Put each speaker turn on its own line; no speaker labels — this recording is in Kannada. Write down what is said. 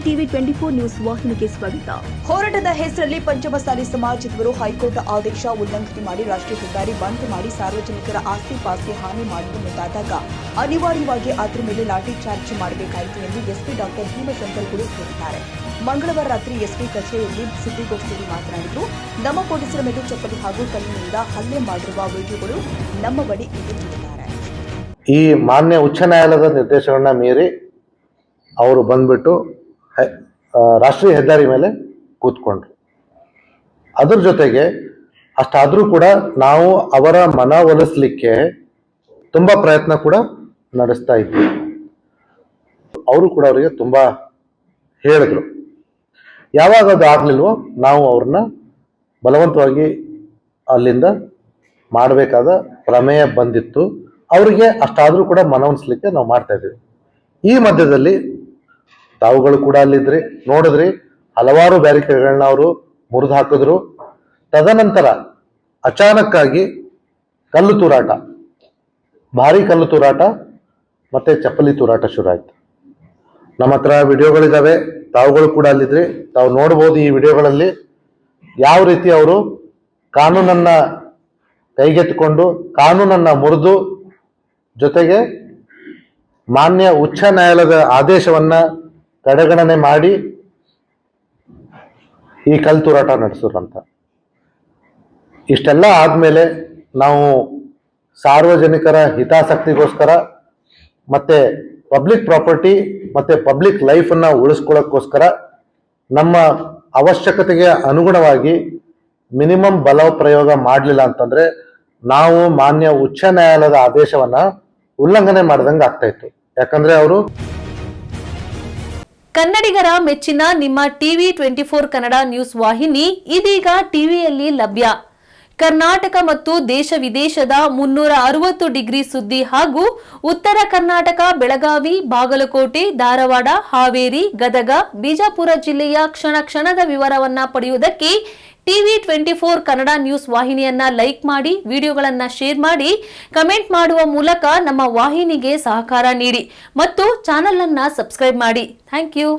ಟಿವಿ 24 ನ್ಯೂಸ್ ವಾಹಿನಿಗೆ ಸ್ವಾಗತ. ಹೋರಾಟದ ಹೆಸರಲ್ಲಿ ಪಂಚಮಸಾಲಿ ಸಮಾಜದವರು ಹೈಕೋರ್ಟ್ ಆದೇಶ ಉಲ್ಲಂಘನೆ ಮಾಡಿ ರಾಷ್ಟ್ರೀಯ ಹೆದ್ದಾರಿ ಬಂದ್ ಮಾಡಿ ಸಾರ್ವಜನಿಕರ ಆಸ್ತಿ ಪಾಸ್ತಿ ಹಾನಿ ಮಾಡಲು ಮುಂದಾದಾಗ ಅನಿವಾರ್ಯವಾಗಿ ಅದರ ಮೇಲೆ ಲಾಠಿ ಚಾರ್ಜ್ ಮಾಡಬೇಕಾಯಿತು ಎಂದು ಎಸ್ಪಿ ಡಾಕ್ಟರ್ ಭೀಮಶಂಕರ್ ಗುರು ಹೇಳಿದ್ದಾರೆ. ಮಂಗಳವಾರ ರಾತ್ರಿ ಎಸ್ಪಿ ಕಚೇರಿಯಲ್ಲಿ ಸುದ್ದಿಗೋಷ್ಠಿಯಲ್ಲಿ ಮಾತನಾಡಿದರು. ನಮ್ಮ ಪೊಲೀಸರ ಮೇಲೆ ಚಪ್ಪಲಿ ಹಾಗೂ ಕಲ್ಲಿನಿಂದ ಹಲ್ಲೆ ಮಾಡಿರುವ ವಿಡಿಯೋಗಳು ನಮ್ಮ ಬಳಿ ಇದೆ ಎಂದಿದ್ದಾರೆ.
ಈ ಮಾನ್ಯ ಉಚ್ಚ ನ್ಯಾಯಾಲಯದ ನಿರ್ದೇಶನಗಳನ್ನ ಮೀರಿ ಅವರು ಬಂದ್ಬಿಟ್ಟು ರಾಷ್ಟ್ರೀಯ ಹೆದ್ದಾರಿ ಮೇಲೆ ಕೂತ್ಕೊಂಡ್ರು. ಅದ್ರ ಜೊತೆಗೆ ಅಷ್ಟಾದರೂ ಕೂಡ ನಾವು ಅವರ ಮನವೊಲಿಸಲಿಕ್ಕೆ ತುಂಬ ಪ್ರಯತ್ನ ಕೂಡ ನಡೆಸ್ತಾ ಇದ್ವಿ. ಅವರು ಕೂಡ ಅವರಿಗೆ ತುಂಬ ಹೇಳಿದ್ರು. ಯಾವಾಗ ಅದು ಆಗ್ಲಿಲ್ವೋ ನಾವು ಅವ್ರನ್ನ ಬಲವಂತವಾಗಿ ಅಲ್ಲಿಂದ ಮಾಡಬೇಕಾದ ಪ್ರಮೇಯ ಬಂದಿತ್ತು. ಅವರಿಗೆ ಅಷ್ಟಾದರೂ ಕೂಡ ಮನವೊಲಿಸಲಿಕ್ಕೆ ನಾವು ಮಾಡ್ತಾ ಇದ್ದೀವಿ. ಈ ಮಧ್ಯದಲ್ಲಿ ತಾವುಗಳು ಕೂಡ ಅಲ್ಲಿದ್ರಿ, ನೋಡಿದ್ರಿ, ಹಲವಾರು ಬ್ಯಾರಿಕೇಡ್ಗಳನ್ನ ಅವರು ಮುರಿದು ಹಾಕಿದ್ರು. ತದನಂತರ ಅಚಾನಕ್ಕಾಗಿ ಕಲ್ಲು ತೂರಾಟ, ಭಾರಿ ಕಲ್ಲು ತೂರಾಟ ಮತ್ತೆ ಚಪ್ಪಲಿ ತೂರಾಟ ಶುರು ಆಯ್ತು. ನಮ್ಮ ಹತ್ರ ವಿಡಿಯೋಗಳಿದ್ದಾವೆ, ತಾವುಗಳು ಕೂಡ ಅಲ್ಲಿದ್ರಿ, ತಾವು ನೋಡ್ಬೋದು ಈ ವಿಡಿಯೋಗಳಲ್ಲಿ ಯಾವ ರೀತಿ ಅವರು ಕಾನೂನನ್ನ ಕೈಗೆತ್ತಿಕೊಂಡು ಕಾನೂನನ್ನ ಮುರಿದು, ಜೊತೆಗೆ ಮಾನ್ಯ ಉಚ್ಚ ನ್ಯಾಯಾಲಯದ ಆದೇಶವನ್ನ ಕಡೆಗಣನೆ ಮಾಡಿ ಈ ಕಲ್ಲು ತೂರಾಟ ನಡೆಸೋರಂತ. ಇಷ್ಟೆಲ್ಲ ಆದ್ಮೇಲೆ ನಾವು ಸಾರ್ವಜನಿಕರ ಹಿತಾಸಕ್ತಿಗೋಸ್ಕರ ಮತ್ತೆ ಪಬ್ಲಿಕ್ ಪ್ರಾಪರ್ಟಿ ಮತ್ತೆ ಪಬ್ಲಿಕ್ ಲೈಫ್ ಅನ್ನ ಉಳಿಸ್ಕೊಳ್ಳೋಕ್ಕೋಸ್ಕರ ನಮ್ಮ ಅವಶ್ಯಕತೆಗೆ ಅನುಗುಣವಾಗಿ ಮಿನಿಮಮ್ ಬಲ ಪ್ರಯೋಗ ಮಾಡಲಿಲ್ಲ ಅಂತಂದ್ರೆ ನಾವು ಮಾನ್ಯ ಉಚ್ಚ ನ್ಯಾಯಾಲಯದ ಆದೇಶವನ್ನ ಉಲ್ಲಂಘನೆ ಮಾಡಿದಂಗೆ ಆಗ್ತಾ ಇತ್ತು. ಯಾಕಂದ್ರೆ ಅವರು
ಕನ್ನಡಿಗರ ಮೆಚ್ಚಿನ ನಿಮ್ಮ ಟಿವಿ 24 ಕನ್ನಡ ನ್ಯೂಸ್ ವಾಹಿನಿ ಇದೀಗ ಟಿವಿಯಲ್ಲಿ ಲಭ್ಯ. ಕರ್ನಾಟಕ ಮತ್ತು ದೇಶ ವಿದೇಶದ 360 ಡಿಗ್ರಿ ಸುದ್ದಿ ಹಾಗೂ ಉತ್ತರ ಕರ್ನಾಟಕ, ಬೆಳಗಾವಿ, ಬಾಗಲಕೋಟೆ, ಧಾರವಾಡ, ಹಾವೇರಿ, ಗದಗ, ಬಿಜಾಪುರ ಜಿಲ್ಲೆಯ ಕ್ಷಣ ಕ್ಷಣದ ವಿವರವನ್ನ ಪಡೆಯುವುದಕ್ಕೆ ಟಿವಿ 24 ಕನ್ನಡ ನ್ಯೂಸ್ ವಾಹಿನಿಯನ್ನ ಲೈಕ್ ಮಾಡಿ, ವಿಡಿಯೋಗಳನ್ನ ಶೇರ್ ಮಾಡಿ, ಕಮೆಂಟ್ ಮಾಡುವ ಮೂಲಕ ನಮ್ಮ ವಾಹಿನಿಗೆ ಸಹಕಾರ ನೀಡಿ ಮತ್ತು ಚಾನೆಲ್ ಅನ್ನ ಸಬ್ಸ್ಕ್ರೈಬ್ ಮಾಡಿ. Thank you.